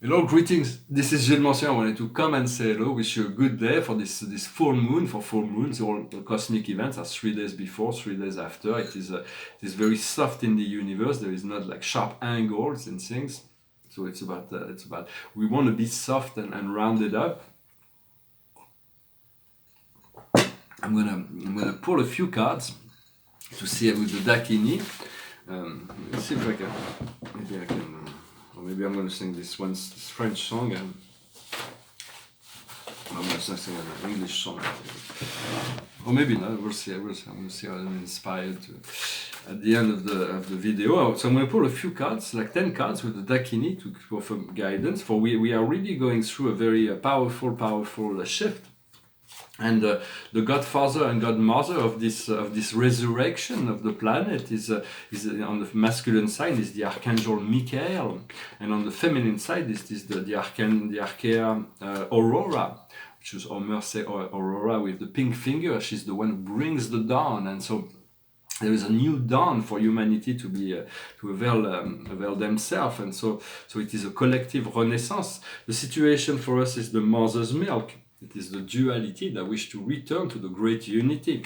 Hello, greetings. This is Gilles Mention. I wanted to come and say hello. Wish you a good day for this full moon. For full moons, all the cosmic events are 3 days before, 3 days after. It is very soft in the universe. There is not like sharp angles and things. So it's about we want to be soft and rounded up. I'm gonna pull a few cards to see with the Dakini. Let's see if I can. Maybe I can. Or maybe I'm going to sing this French song, and I'm going to sing an English song. Or maybe not. We'll see. I'm going to see how I'm inspired at the end of the video. So I'm going to pull a few cards, like 10 cards with the Dakini to offer guidance. For we are really going through a very powerful shift. And the godfather and godmother of this resurrection of the planet is on the masculine side is the archangel Michael, and on the feminine side is the archea Aurora, which is Homer say Aurora with the pink finger. She's the one who brings the dawn, and so there is a new dawn for humanity to be to avail themselves, and so it is a collective renaissance. The situation for us is the mother's milk. It is the duality that wish to return to the great unity.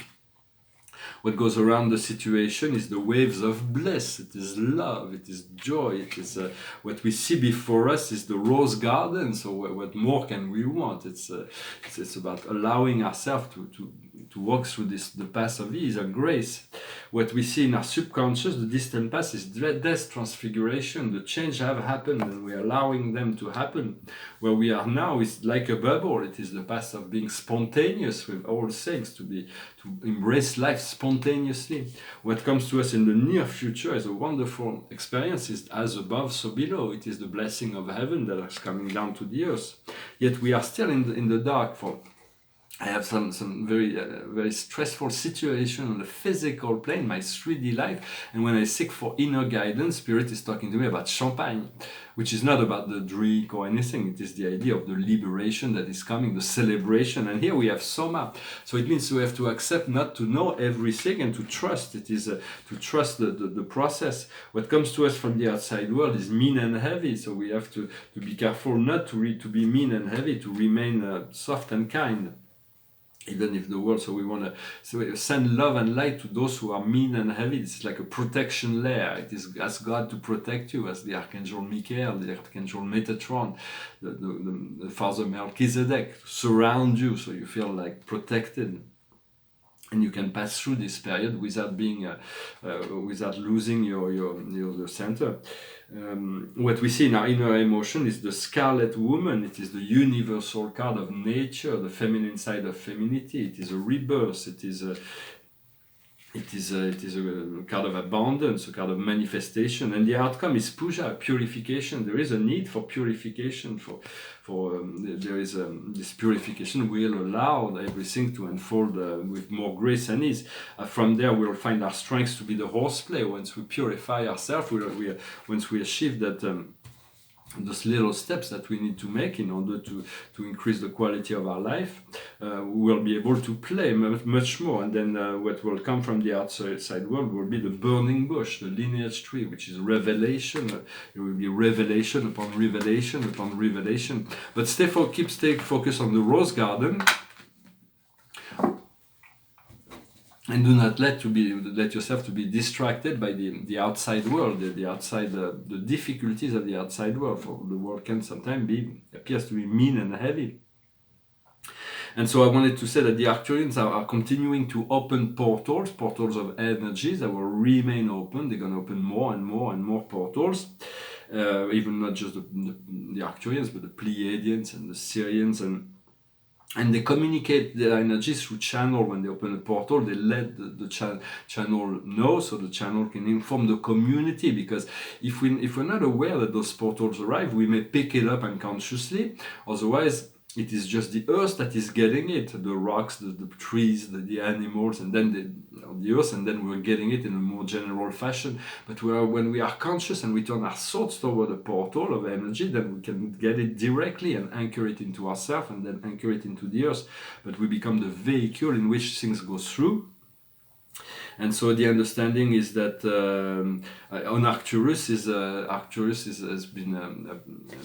What goes around the situation is the waves of bliss. It is love, it is joy, it is what we see before us is the rose garden. So what more can we want? It's about allowing ourselves to walk through the path of ease and grace. What we see in our subconscious, the distant past, is death, transfiguration. The change have happened and we're allowing them to happen. Where we are now is like a bubble. It is the path of being spontaneous with all things, to embrace life spontaneously. What comes to us in the near future is a wonderful experience. It's as above, so below. It is the blessing of heaven that is coming down to the earth. Yet we are still in the dark. I have some very stressful situation on the physical plane, my 3D life, and when I seek for inner guidance, Spirit is talking to me about champagne, which is not about the drink or anything. It is the idea of the liberation that is coming, the celebration, and here we have Soma. So it means we have to accept not to know everything and to trust. It is to trust the process. What comes to us from the outside world is mean and heavy, so we have to be careful not to be mean and heavy, to remain soft and kind. Even if the world, so we want to send love and light to those who are mean and heavy. It's like a protection layer. It is ask God to protect you, as the Archangel Michael, the Archangel Metatron, the Father Melchizedek, surround you so you feel like protected. And you can pass through this period without losing your center. What we see in our inner emotion is the Scarlet Woman. It is the universal card of nature, the feminine side of femininity. It is a rebirth. It is a card of abundance, a card of manifestation, and the outcome is puja, purification. There is a need for purification. This purification will allow everything to unfold with more grace and ease. From there, we'll find our strengths to be the horseplay. Once we purify ourselves, once we achieve that. Those little steps that we need to make in order to increase the quality of our life, we will be able to play much more. And then what will come from the outside world will be the burning bush, the lineage tree, which is revelation. It will be revelation upon revelation upon revelation. But keep focused on the rose garden. And do not let yourself to be distracted by the outside world, the difficulties of the outside world. For the world can sometimes appears to be mean and heavy. And so I wanted to say that the Arcturians are continuing to open portals of energies that will remain open. They're going to open more and more and more portals. Even not just the Arcturians, but the Pleiadians and the Sirians and they communicate their energies through channel. When they open a portal, they let the channel know, so the channel can inform the community. Because if we're not aware that those portals arrive, we may pick it up unconsciously. Otherwise, it is just the earth that is getting it, the rocks, the trees, the animals, and then the earth, and then we're getting it in a more general fashion. But when we are conscious and we turn our thoughts toward a portal of energy, then we can get it directly and anchor it into ourselves, and then anchor it into the earth. But we become the vehicle in which things go through. And so the understanding is that on Arcturus has been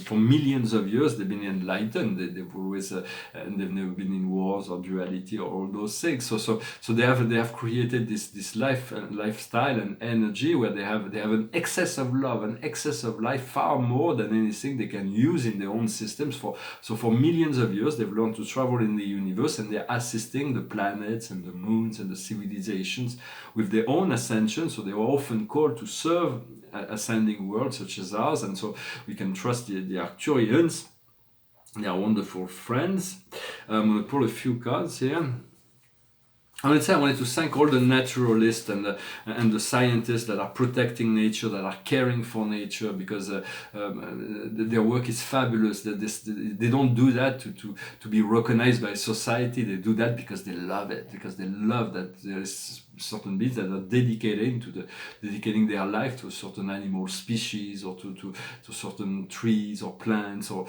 for millions of years they've been enlightened. They've always and they've never been in wars or duality or all those things. So they have created this lifestyle and energy where they have an excess of love, an excess of life, far more than anything they can use in their own systems. For millions of years they've learned to travel in the universe, and they're assisting the planets and the moons and the civilizations with their own ascension. So they are often called to serve ascending worlds such as ours, and so we can trust the Arcturians. They are wonderful friends. I'm going to pull a few cards here. I wanted to thank all the naturalists and the scientists that are protecting nature, that are caring for nature, because their work is fabulous. They don't do that to be recognized by society. They do that because they love it, because they love that there is certain beings that are dedicating their life to a certain animal species, or to certain trees or plants, and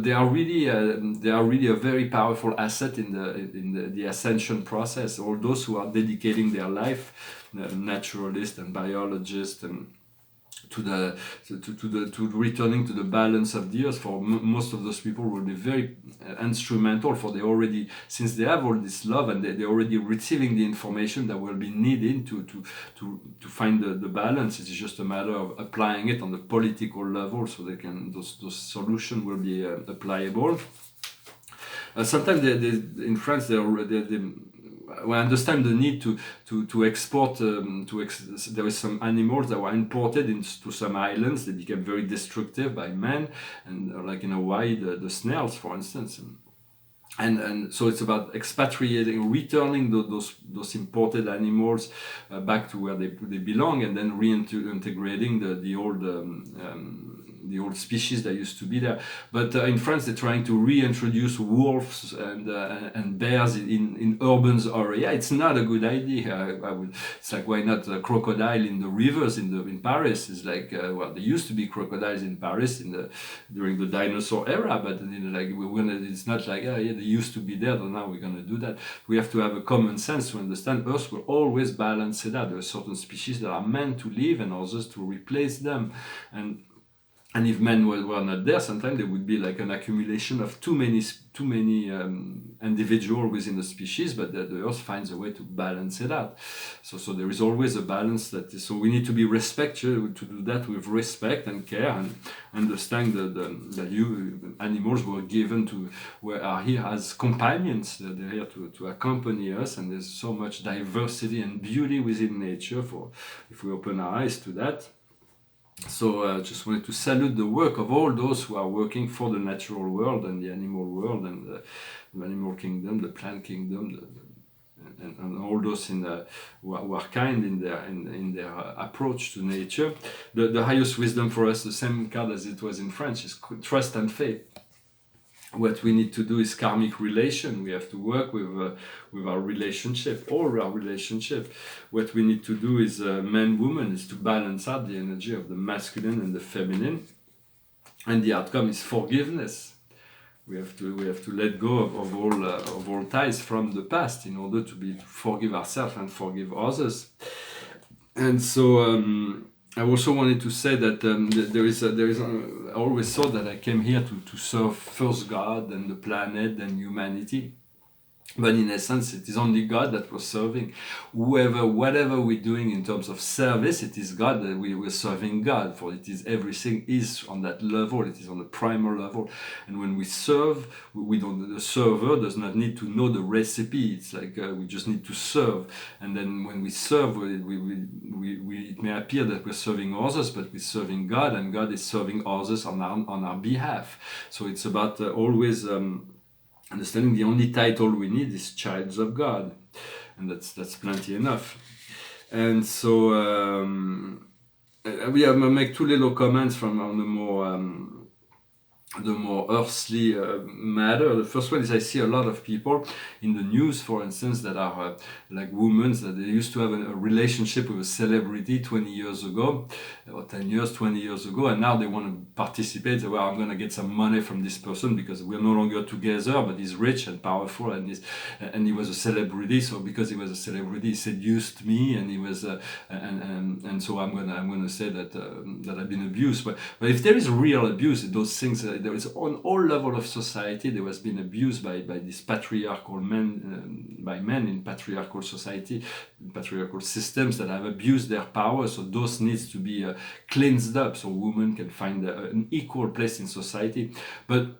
they are really a very powerful asset in the ascension process. All those who are dedicating their life, naturalists and biologists, and to returning to the balance of the earth. For most of those people will be very instrumental, for since they have all this love, and they're already receiving the information that will be needed to find the balance. It's just a matter of applying it on the political level, so those solutions will be applicable. Sometimes in France we understand the need to export. There is some animals that were imported into some islands. They became very destructive by man, and like in Hawaii, the snails, for instance. And so it's about expatriating, returning those imported animals back to where they belong, and then reintegrating the old species that used to be there. But in France, they're trying to reintroduce wolves and bears in urban area. It's not a good idea. It's like, why not a crocodile in the rivers in Paris? It's like, well, there used to be crocodiles in Paris during the dinosaur era, but it's not like, they used to be there, so now we're going to do that. We have to have a common sense to understand Earth will always balance it out. There are certain species that are meant to live and others to replace them. And if men were not there, sometimes there would be like an accumulation of too many individuals within the species, but the Earth finds a way to balance it out. So there is always a balance so we need to be respectful, to do that with respect and care, and understand that animals were given are here as companions. They're here to accompany us, and there's so much diversity and beauty within nature if we open our eyes to that. So I just wanted to salute the work of all those who are working for the natural world and the animal world, and the animal kingdom, the plant kingdom, and all those who are kind in their approach to nature. The highest wisdom for us, the same card as it was in French, is trust and faith. What we need to do is karmic relation. We have to work with our relationship, all our relationship. What we need to do is man-woman, is to balance out the energy of the masculine and the feminine, and the outcome is forgiveness. We have to let go of all ties from the past in order to forgive ourselves and forgive others. And so I also wanted to say that I always thought that I came here to serve first God and the planet and humanity. But in essence, it is only God that we're serving. Whatever we're doing in terms of service, it is God that we're serving God. For everything is on that level. It is on the primal level. And when we serve, the server does not need to know the recipe. It's like we just need to serve. And then when we serve, it may appear that we're serving others, but we're serving God, and God is serving others on our behalf. So it's about always understanding the only title we need is childs of God, and that's plenty enough. And so we have make two little comments on the more the more earthly matter. The first one is I see a lot of people in the news, for instance, that are like women that they used to have a relationship with a celebrity 20 years ago, or 10 years, 20 years ago, and now they want to participate. Well, I'm going to get some money from this person because we're no longer together, but he's rich and powerful, and he was a celebrity. So because he was a celebrity, he seduced me, and he was, and so I'm gonna say that that I've been abused. But if there is real abuse, those things. There is on all level of society there has been abuse by this patriarchal men, by men in patriarchal society, patriarchal systems that have abused their power. So those needs to be cleansed up so women can find an equal place in society. But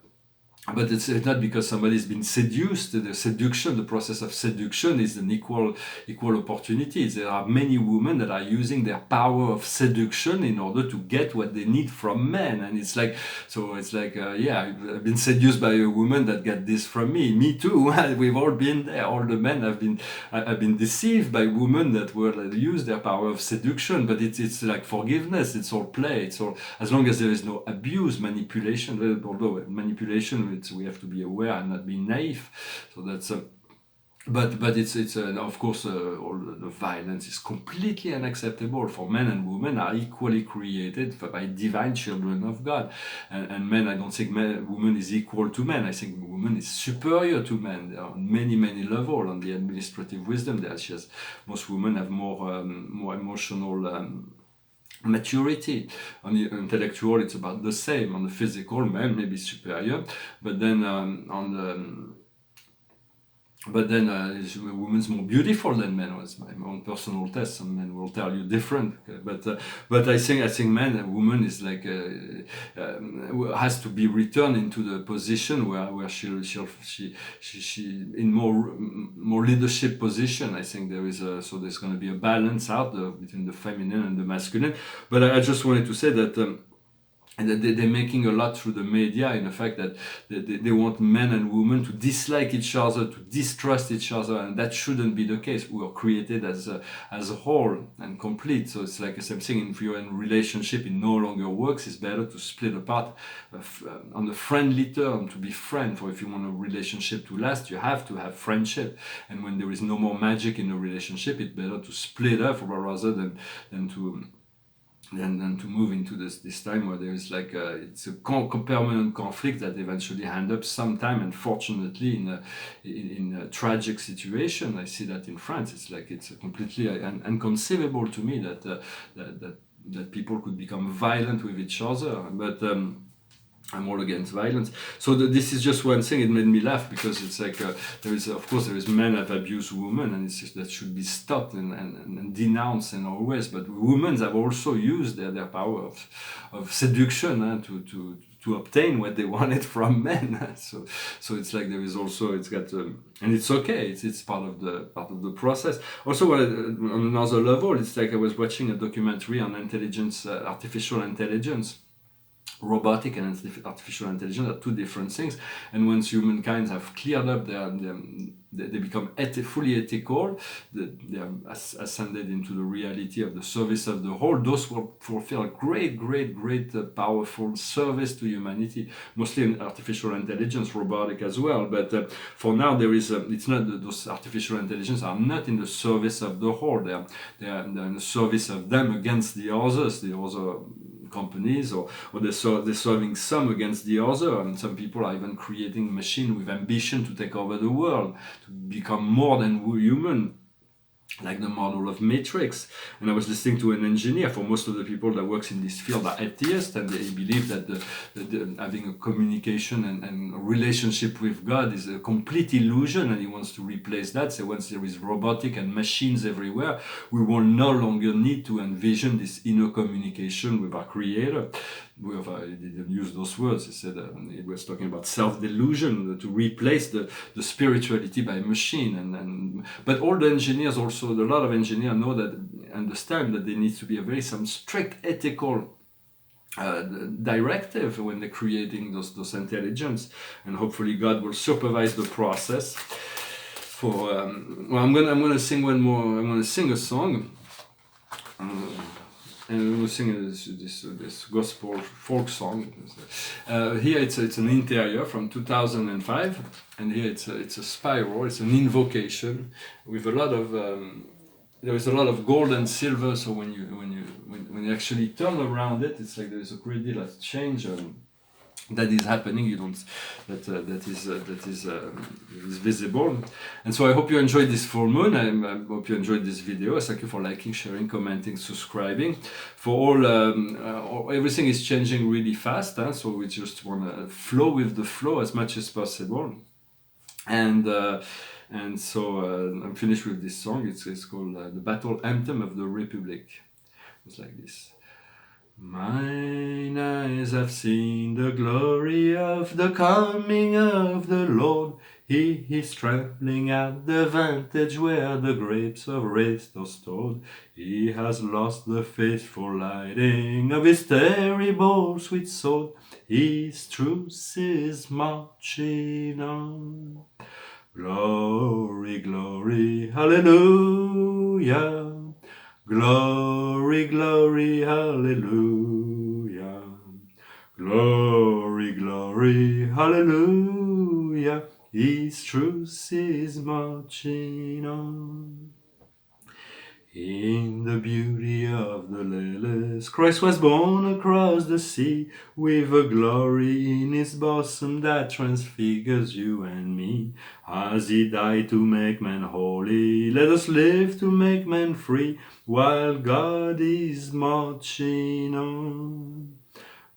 it's not because somebody's been seduced. The seduction, the process of seduction is an equal opportunity. There are many women that are using their power of seduction in order to get what they need from men. And it's like, yeah, I've been seduced by a woman that got this from me. Me too. We've all been there. All the men have been deceived by women that use their power of seduction. But it's like forgiveness. It's all play. It's all, as long as there is no abuse, manipulation, although manipulation, we have to be aware and not be naive. So that's but it's of course all the violence is completely unacceptable. For men and women are equally created by divine children of God, and men, I don't think woman is equal to men. I think woman is superior to men on many levels. On the administrative wisdom, most women have more emotional maturity. On the intellectual, it's about the same. On the physical, men may be superior, but then is women's more beautiful than men. Was my own personal test. Some men will tell you different, but I think men and women is like has to be returned into the position where she in more leadership position. I think there's going to be a balance out between the feminine and the masculine. But I just wanted to say that. And that they're making a lot through the media in the fact that they want men and women to dislike each other, to distrust each other, and that shouldn't be the case. We are created as a whole and complete. So it's like the same thing. If you're in a relationship, it no longer works. It's better to split apart on a friendly term, to be friends. For if you want a relationship to last, you have to have friendship. And when there is no more magic in a relationship, it's better to split up rather than to move into this time where there is like it's a permanent conflict that eventually end up sometime, unfortunately, in a tragic situation. I see that in France. It's completely inconceivable to me that people could become violent with each other. But I'm all against violence. So this is just one thing. It made me laugh because it's like there is men that abuse women, and it's just that should be stopped and denounced in all ways. But women have also used their power of seduction to obtain what they wanted from men. So it's like there is also, it's got and it's okay. It's part of the process. Also, on another level, it's like I was watching a documentary on artificial intelligence. Robotic and artificial intelligence are two different things, and once humankind have cleared up they become fully ethical, they have ascended into the reality of the service of the whole. Those will fulfill a great powerful service to humanity, mostly in artificial intelligence, robotic as well. But for now, there is it's not those artificial intelligence are not in the service of the whole. They are in the service of them against the other companies, or they're serving some against the other, and some people are even creating machines with ambition to take over the world, to become more than human, like the model of Matrix. And I was listening to an engineer. For most of the people that works in this field are atheists, and they believe that having a communication and a relationship with God is a complete illusion, and he wants to replace that. So once there is robotic and machines everywhere, we will no longer need to envision this inner communication with our Creator. He didn't use those words. He said he was talking about self-delusion, to replace the spirituality by machine. But all the engineers also, a lot of engineers understand that there needs to be some strict ethical directive when they're creating those intelligence, and hopefully God will supervise the process. I'm gonna sing one more. I'm gonna sing a song. and we sing this gospel folk song. Here it's an interior from 2005, and here it's a spiral. It's an invocation with a lot of there is a lot of gold and silver. So when you actually turn around it, it's like there is a great deal of change. That is happening, you don't, that is visible. And so I hope you enjoyed this full moon. I hope you enjoyed this video. Thank you for liking, sharing, commenting, subscribing. For all, everything is changing really fast, so we just want to flow with the flow as much as possible. And so I'm finished with this song. It's called The Battle Anthem of the Republic. It's like this. Mine eyes have seen the glory of the coming of the Lord. He is trampling at the vantage where the grapes of wrath are stored. He has lost the faithful lighting of his terrible sweet sword. His truth is marching on. Glory, glory, hallelujah. Glory, glory, hallelujah. Glory, glory, hallelujah. His truth is marching on. In the beauty of the lilies, Christ was born across the sea, with a glory in his bosom that transfigures you and me. As he died to make man holy, let us live to make man free, while God is marching on.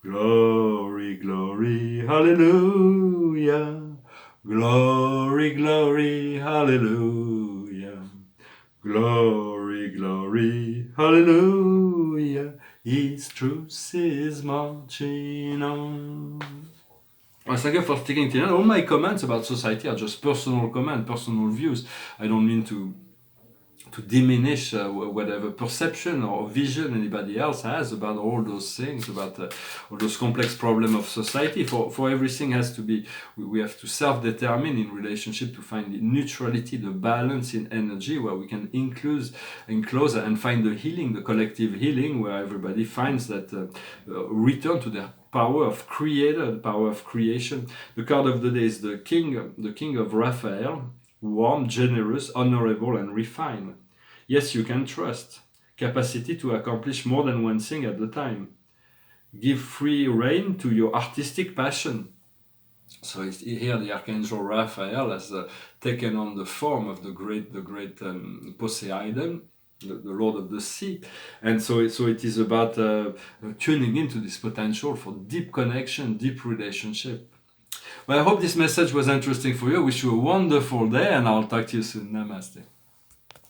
Glory, glory, hallelujah. Glory, glory, hallelujah. Glory, glory, hallelujah. His truth is marching on. Thank you for sticking to it. All my comments about society are just personal comments, personal views. I don't mean to diminish whatever perception or vision anybody else has about all those things, about all those complex problems of society. For everything has to be, we have to self-determine in relationship to find the neutrality, the balance in energy, where we can enclose and find the healing, the collective healing, where everybody finds that return to their power of creator, the power of creation. The card of the day is the King of Raphael. Warm, generous, honorable, and refined. Yes, you can trust. Capacity to accomplish more than one thing at a time. Give free rein to your artistic passion. So here the Archangel Raphael has taken on the form of the great Poseidon, the Lord of the Sea. And so it is about tuning into this potential for deep connection, deep relationship. Well, I hope this message was interesting for you. I wish you a wonderful day, and I'll talk to you soon. Namaste.